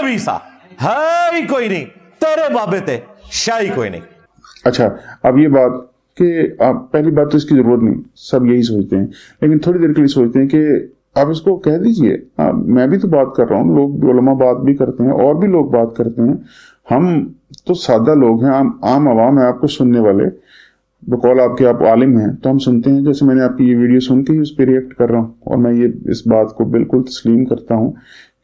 नबी सा है ही कोई नहीं, तेरे बाबे ते शाही कोई नहीं। अच्छा, अब ये बात कि आप पहली बात तो इसकी जरूरत नहीं, सब यही सोचते हैं, लेकिन थोड़ी देर के लिए सोचते हैं कि आप इसको कह दीजिए। मैं भी तो बात कर रहा हूँ, लोग उलमा बात भी करते हैं और भी लोग बात करते हैं, हम तो सादा लोग हैं, आम आवाम है आपको सुनने वाले, बकौल आपके आप आलिम हैं, तो हम सुनते हैं। जैसे मैंने आपकी ये वीडियो सुन के ही उस पर रिएक्ट कर रहा हूँ, और मैं ये इस बात को बिल्कुल तस्लीम करता हूँ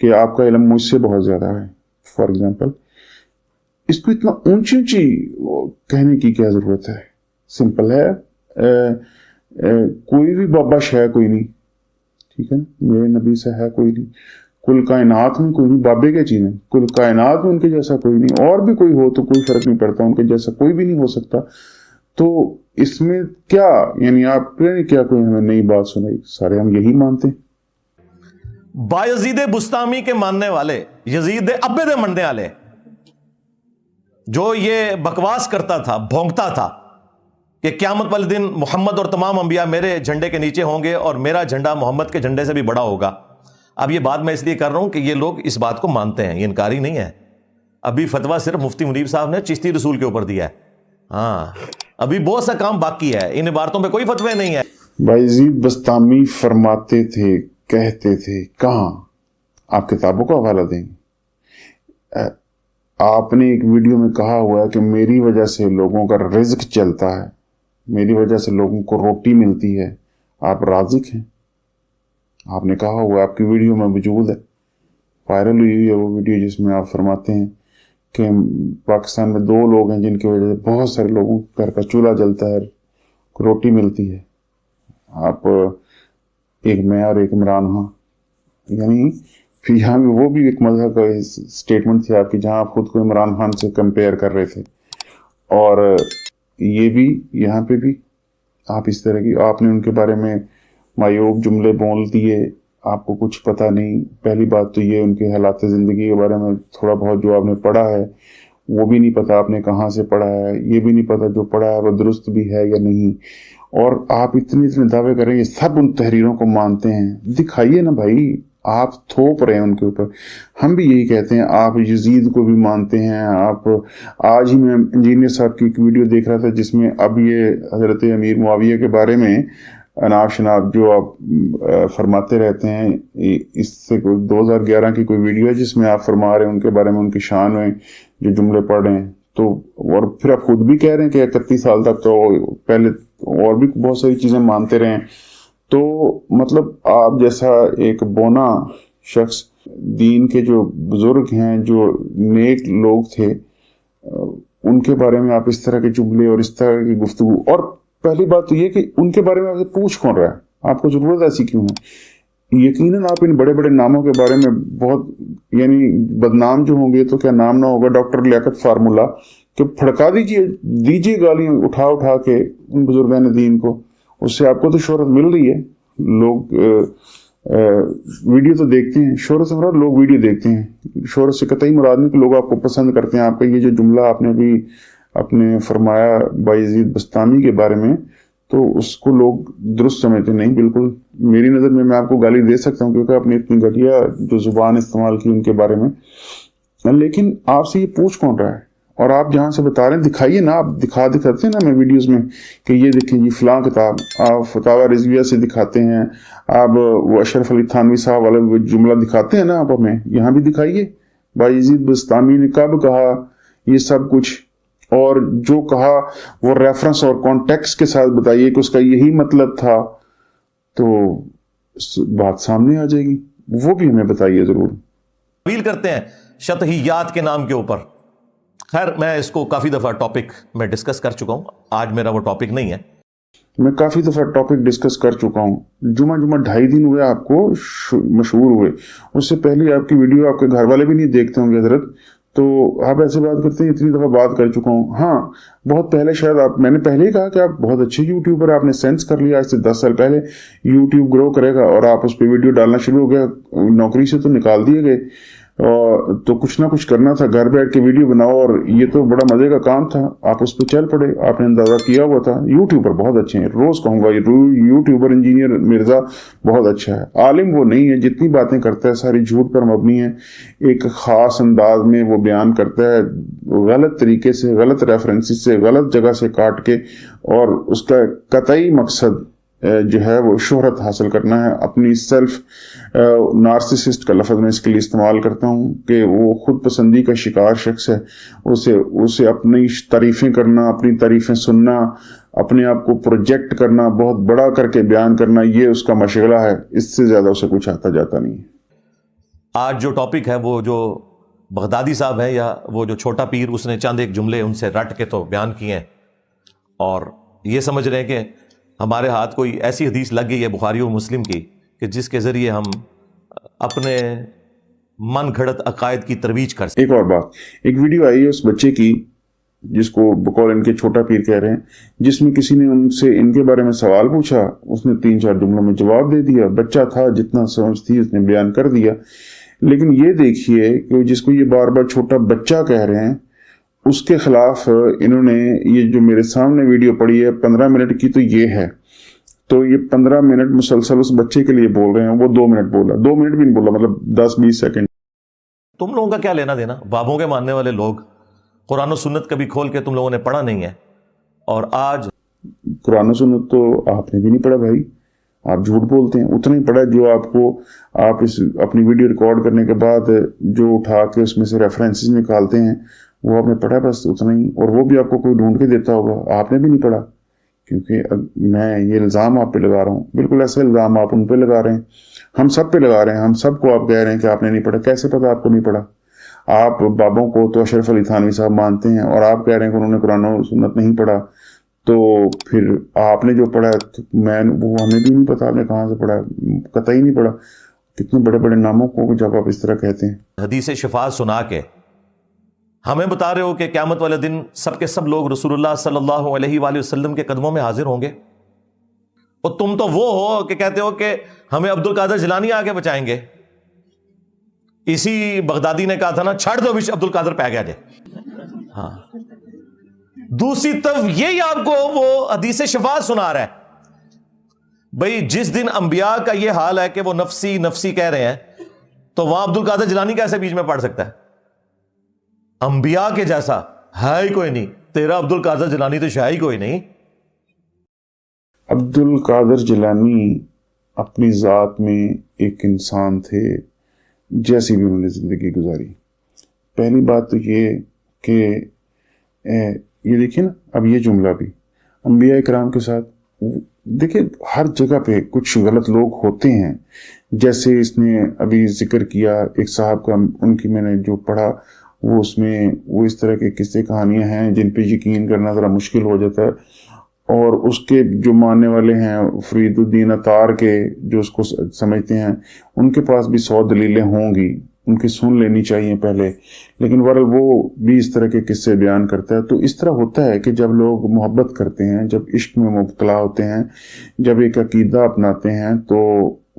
कि आपका इल्म मुझसे बहुत ज़्यादा है। फॉर एग्जाम्पल, इसको इतना ऊंची ऊंची कहने की क्या ज़रूरत है? सिंपल है, कोई भी बाबा शह कोई नहीं, ठीक है ना, मेरे नबी से है कोई नहीं, कुल कायनात में कोई नहीं, बाबे क्या चीज़ है, कुल कायनात में उनके जैसा कोई नहीं, और भी कोई हो तो कोई फर्क नहीं पड़ता, उनके जैसा कोई भी नहीं हो सकता। तो इसमें क्या, यानी आपने क्या कोई हमें नई बात सुनाई? सारे हम यही मानते हैं। बायजीद बुस्तामी के मानने वाले, यजीद अब्बे दे मनने वाले, जो ये बकवास करता था, भौंकता था कि क़यामत वाले दिन मोहम्मद और तमाम अंबिया मेरे झंडे के नीचे होंगे और मेरा झंडा मोहम्मद के झंडे से भी बड़ा होगा। अब ये बात मैं इसलिए कर रहा हूं कि ये लोग इस बात को मानते हैं, ये इनकारी नहीं है। अभी फतवा सिर्फ मुफ्ती मुनीब साहब ने चिश्ती रसूल के ऊपर दिया है। हाँ, अभी बहुत सा काम बाकी है, इन इबारतों पे कोई फतवे नहीं है। बायजीद बस्तामी फरमाते थे, कहते थे, कहाँ? आप किताबों का हवाला देंगे। आपने एक वीडियो में कहा हुआ है कि मेरी वजह से लोगों का रिज्क चलता है, मेरी वजह से लोगों को रोटी मिलती है। आप राज़िक हैं, आपने कहा हुआ, आपकी वीडियो में मौजूद है, वायरल हुई है वो वीडियो जिसमें आप फरमाते हैं कि पाकिस्तान में 2 लोग हैं जिनकी वजह से बहुत सारे लोगों के घर का चूल्हा जलता है, रोटी मिलती है। आप, एक मैं और एक इमरान खान, यानी फिर यहाँ भी वो भी एक मज़हब का स्टेटमेंट थी आपकी, जहाँ आप खुद को इमरान खान से कंपेयर कर रहे थे, और ये भी यहाँ पे भी आप इस तरह की, आपने उनके बारे में मायूब जुमले बोल दिए, आपको कुछ पता नहीं। पहली बात तो ये, उनके हालात ज़िंदगी के बारे में थोड़ा बहुत जो आपने पढ़ा है वो भी नहीं पता, आपने कहाँ से पढ़ा है ये भी नहीं पता, जो पढ़ा है वो दुरुस्त भी है या नहीं, और आप इतने दावे कर रहे हैं, ये सब उन तहरीरों को मानते हैं। दिखाइए ना भाई, आप थोप रहे हैं उनके ऊपर। हम भी यही कहते हैं, आप यजीद को भी मानते हैं। आप, आज ही मैं इंजीनियर साहब की एक वीडियो देख रहा था जिसमें अब ये हज़रत अमीर मुआविया के बारे में अनाब शनाब जो आप फरमाते रहते हैं, इससे 2011 की कोई वीडियो है जिसमें आप फरमा रहे हैं उनके बारे में, उनकी शान में जो जुमले पढ़ रहे हैं, तो और फिर आप खुद भी कह रहे हैं कि 31 साल तक तो पहले और भी बहुत सारी चीज़ें मानते रहे। तो मतलब आप जैसा एक बोना शख्स, दीन के जो बुजुर्ग हैं, जो नेक लोग थे, उनके बारे में आप इस तरह के जुमले और इस तरह की गुफ्तगू, और पहली बात तो ये कि उनके बारे में आपसे पूछ कौन रहा है? आपको ज़रूरत ऐसी क्यों है? यकीनन आप इन बड़े बड़े नामों के बारे में बहुत, यानी बदनाम जो होंगे तो क्या नाम ना होगा, डॉक्टर लियाकत फार्मूला, कि फड़का दीजिए गालियाँ उठा उठा के उन बुजुर्गान दीन को, उससे आपको तो शोहरत मिल रही है। लोग वीडियो तो देखते हैं, शोहरत से मुराद लोग वीडियो देखते हैं, शोहरत से कतई मुराद नहीं कि लोग आपको पसंद करते हैं। आपका ये जो जुमला आपने भी अपने फरमाया बायजीद बस्तामी के बारे में, तो उसको लोग दुरुस्त समझते नहीं। बिल्कुल मेरी नज़र में मैं आपको गाली दे सकता हूँ क्योंकि आपने इतनी घटिया जो जुबान इस्तेमाल की उनके बारे में, लेकिन आपसे ये पूछ कौन रहा है? और आप जहाँ से बता रहे हैं दिखाइए ना, आप दिखाते हैं ना मैं वीडियोस में कि ये देखें ये फ़लाँ किताब, आप फतावा रिजविया से दिखाते हैं, आप वो अशरफ अली थानवी साहब वाला वो जुमला दिखाते हैं ना, आप हमें यहाँ भी दिखाइए बायजीद बस्तामी ने कब कहा ये सब कुछ, और जो कहा वो रेफरेंस और कॉन्टेक्स्ट के साथ बताइए कि उसका यही मतलब था, तो बात सामने आ जाएगी। वो भी हमें बताइए ज़रूर। अपील करते हैं शतहियात के नाम के ऊपर। खैर, मैं इसको काफ़ी दफ़ा टॉपिक में डिस्कस कर चुका हूँ, आज मेरा वो टॉपिक नहीं है। मैं काफ़ी दफ़ा टॉपिक डिस्कस कर चुका हूँ। जुमा 2.5 दिन हुए आपको मशहूर हुए, उससे पहले आपकी वीडियो आपके घर वाले भी नहीं देखते होंगे हजरत, तो आप ऐसे बात करते हैं। इतनी दफ़ा बात कर चुका हूँ। हाँ, बहुत पहले शायद आप, मैंने पहले ही कहा कि आप बहुत अच्छे यूट्यूबर, आपने सेंस कर लिया। आज से 10 साल पहले यूट्यूब ग्रो करेगा और आप उस पर वीडियो डालना शुरू हो गया, नौकरी से तो निकाल दिए गए। और तो कुछ ना कुछ करना था, घर बैठ के वीडियो बनाओ, और ये तो बड़ा मजे का काम था, आप उस पर चल पड़े, आपने अंदाजा किया हुआ था। यूट्यूबर बहुत अच्छे हैं, रोज कहूंगा ये यूट्यूबर इंजीनियर मिर्जा बहुत अच्छा है, आलिम वो नहीं है, जितनी बातें करता है सारी झूठ पर मबनी है, एक खास अंदाज में वो बयान करता है, गलत तरीके से, गलत रेफरेंसेस से, गलत जगह से काट के, और उसका कतई मकसद जो है वो शोहरत हासिल करना है, अपनी सेल्फ नार्सिसिस्ट का लफ्ज़ मैं इसके लिए इस्तेमाल करता हूँ कि वो खुद पसंदी का शिकार शख्स है, उसे अपनी तारीफ़ें करना, अपनी तारीफ़ें सुनना, अपने आप को प्रोजेक्ट करना, बहुत बड़ा करके बयान करना, ये उसका मशगला है, इससे ज़्यादा उसे कुछ आता जाता नहीं है। आज जो टॉपिक है वो जो बगदादी साहब है या वो जो छोटा पीर, उसने चंद एक जुमले उनसे रट के तो बयान किए हैं, और ये समझ रहे हैं कि हमारे हाथ कोई ऐसी हदीस लग गई है बुखारी और मुस्लिम की कि जिसके ज़रिए हम अपने मन घड़त अकायद की तरवीज कर सकते। एक और बात, एक वीडियो आई है उस बच्चे की जिसको बकौल इनके छोटा पीर कह रहे हैं, जिसमें किसी ने उनसे इनके बारे में सवाल पूछा, उसने 3-4 जुमलों में जवाब दे दिया, बच्चा था, जितना समझ थी उसने बयान कर दिया। लेकिन ये देखिए कि जिसको ये बार बार छोटा बच्चा कह रहे हैं, उसके खिलाफ इन्होंने ये जो मेरे सामने वीडियो पड़ी है 15 मिनट की, तो ये है, तो ये 15 मिनट मुसलसल उस बच्चे के लिए बोल रहे हैं, वो 2 मिनट बोला, 2 मिनट भी नहीं बोला, मतलब 10-20 सेकंड। तुम लोगों का क्या लेना देना, बाबों के मानने वाले लोग, कुरान और सुन्नत कभी खोल के तुम लोगों ने पढ़ा नहीं है, और आज कुरान और सुन्नत तो आपने भी नहीं पढ़ा भाई, आप झूठ बोलते हैं। उतना ही पढ़ा जो आपको, आप इस अपनी वीडियो रिकॉर्ड करने के बाद जो उठा के उसमें से रेफरेंसेस निकालते हैं, वो आपने पढ़ा, बस उतना ही, और वो भी आपको कोई ढूंढ के देता होगा, आपने भी नहीं पढ़ा। क्योंकि मैं ये इल्ज़ाम आप पे लगा रहा हूँ, बिल्कुल ऐसे इल्ज़ाम आप उन पे लगा रहे हैं, हम सब पे लगा रहे हैं, हम सबको आप कह रहे हैं कि आपने नहीं पढ़ा। कैसे पता आपको नहीं पढ़ा? आप बाबों को तो अशरफ अली थानवी साहब मानते हैं, और आप कह रहे हैं कि उन्होंने कुरान और सुन्नत नहीं पढ़ा, तो फिर आपने जो पढ़ा तो वो हमें भी नहीं पता आपने कहाँ से पढ़ा, कतई नहीं पढ़ा। कितने बड़े बड़े नामों को जब आप इस तरह कहते हैं, हदीस शिफा सुना के हमें बता रहे हो कि क़यामत वाले दिन सब के सब लोग रसूलुल्लाह सल्लल्लाहु अलैहि वसल्लम के कदमों में हाजिर होंगे, और तुम तो वो हो कि कहते हो कि हमें अब्दुल कादर जिलानी आके बचाएंगे। इसी बगदादी ने कहा था ना, छाड़ दो विश अब्दुल कादर पै गया जे। हाँ, दूसरी तरफ यही आपको वो हदीस शिफा सुना रहा है। भाई जिस दिन अंबिया का ये हाल है कि वो नफसी नफसी कह रहे हैं, तो वहां अब्दुल कादर जिलानी कैसे बीच में पढ़ सकता है? अंबिया के जैसा है ही कोई नहीं, तेरा अब्दुल कादर जिलानी तो शायद ही कोई नहीं। अब्दुल कादर जिलानी अपनी जात में एक इंसान थे, जैसी भी उन्होंने जिंदगी गुजारी। पहली बात तो ये कि ये देखिए ना, अब ये जुमला भी अंबिया इकराम के साथ, देखिए हर जगह पे कुछ गलत लोग होते हैं। जैसे इसने अभी जिक्र किया एक साहब का, उनकी मैंने जो पढ़ा वो उसमें वो इस तरह के किस्से कहानियां हैं जिन पे यकीन करना ज़रा मुश्किल हो जाता है, और उसके जो मानने वाले हैं फरीदुद्दीन अतार के, जो उसको समझते हैं, उनके पास भी 100 दलीलें होंगी, उनकी सुन लेनी चाहिए पहले। लेकिन बहरहाल वो भी इस तरह के किस्से बयान करता है। तो इस तरह होता है कि जब लोग मोहब्बत करते हैं, जब इश्क में मुब्तला होते हैं, जब एक अकीदा अपनाते हैं, तो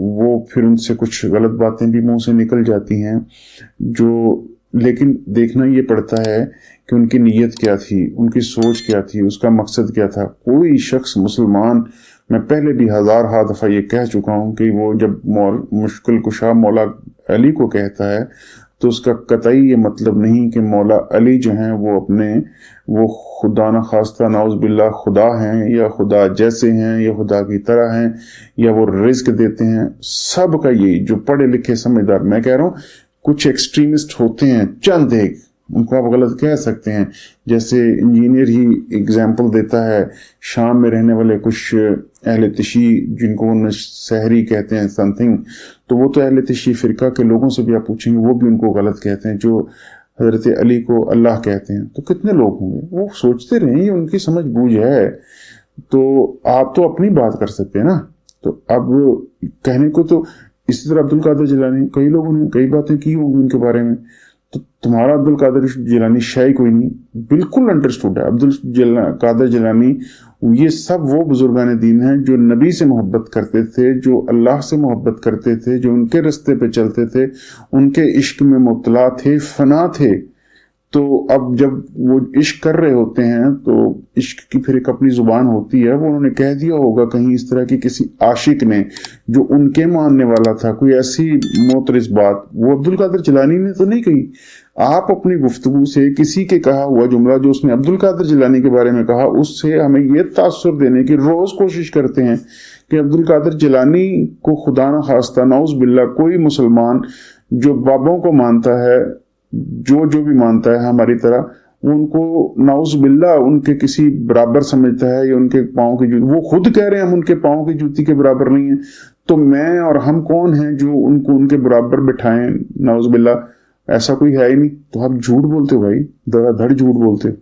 वो फिर उनसे कुछ गलत बातें भी मुंह से निकल जाती हैं, जो लेकिन देखना ये पड़ता है कि उनकी नीयत क्या थी, उनकी सोच क्या थी, उसका मकसद क्या था। कोई शख्स मुसलमान, मैं पहले भी 1000 दफ़ा ये कह चुका हूँ कि वो जब मुश्किल कुशा मौला अली को कहता है, तो उसका कतई ये मतलब नहीं कि मौला अली जो हैं वो खुदा न खास्ता नाउज़ बिल्लाह खुदा हैं, या खुदा जैसे हैं, या खुदा की तरह हैं, या वो रिज्क देते हैं। सब का यही, जो पढ़े लिखे समझदार, मैं कह रहा हूँ कुछ एक्सट्रीमिस्ट होते हैं, चंद एक, उनको आप गलत कह सकते हैं। जैसे इंजीनियर ही एग्जाम्पल देता है, शाम में रहने वाले कुछ अहले तशी, जिनको सहरी कहते हैं समथिंग, तो वो तो अहले तशी फ़िरका के लोगों से भी आप पूछेंगे, वो भी उनको गलत कहते हैं। जो हज़रत अली को अल्लाह कहते हैं, तो कितने लोग होंगे, वो सोचते रहें, ये उनकी समझ बूझ है। तो आप तो अपनी बात कर सकते हैं ना। तो अब कहने को तो इसी तरह अब्दुल कादर जिलानी, कई लोगों ने कई बातें की होंगी उनके बारे में, तो तुम्हारा अब्दुल कादिर जिलानी शाही कोई नहीं, बिल्कुल अंडरस्टूड है। कादिर जिलानी ये सब वो बुजुर्गान दीन हैं जो नबी से मोहब्बत करते थे, जो अल्लाह से मोहब्बत करते थे, जो उनके रास्ते पे चलते थे, उनके इश्क में मुब्तला थे, फना थे। तो अब जब वो इश्क कर रहे होते हैं तो इश्क की फिर एक अपनी जुबान होती है, वो उन्होंने कह दिया होगा कहीं इस तरह की किसी आशिक ने जो उनके मानने वाला था, कोई ऐसी मोतरस बात वो अब्दुल कादिर जिलानी ने तो नहीं कही। आप अपनी गुफ्तगू से किसी के कहा हुआ जुमला जो उसने अब्दुल कादिर जिलानी के बारे में कहा, उससे हमें ये तासुर देने की रोज कोशिश करते हैं कि अब्दुल कादिर जिलानी को खुदा न खास्ता नौज बिल्ला कोई मुसलमान जो बाबों को मानता है, जो भी मानता है हमारी तरह, उनको नाउज बिल्ला उनके किसी बराबर समझता है या उनके पाँव की जूती, वो खुद कह रहे हैं हम उनके पाँव की जूती के बराबर नहीं है, तो मैं और हम कौन हैं जो उनको उनके बराबर बिठाएं? नाउज बिल्ला ऐसा कोई है ही नहीं। तो आप झूठ बोलते हो भाई, धड़ाधड़ झूठ बोलते हो।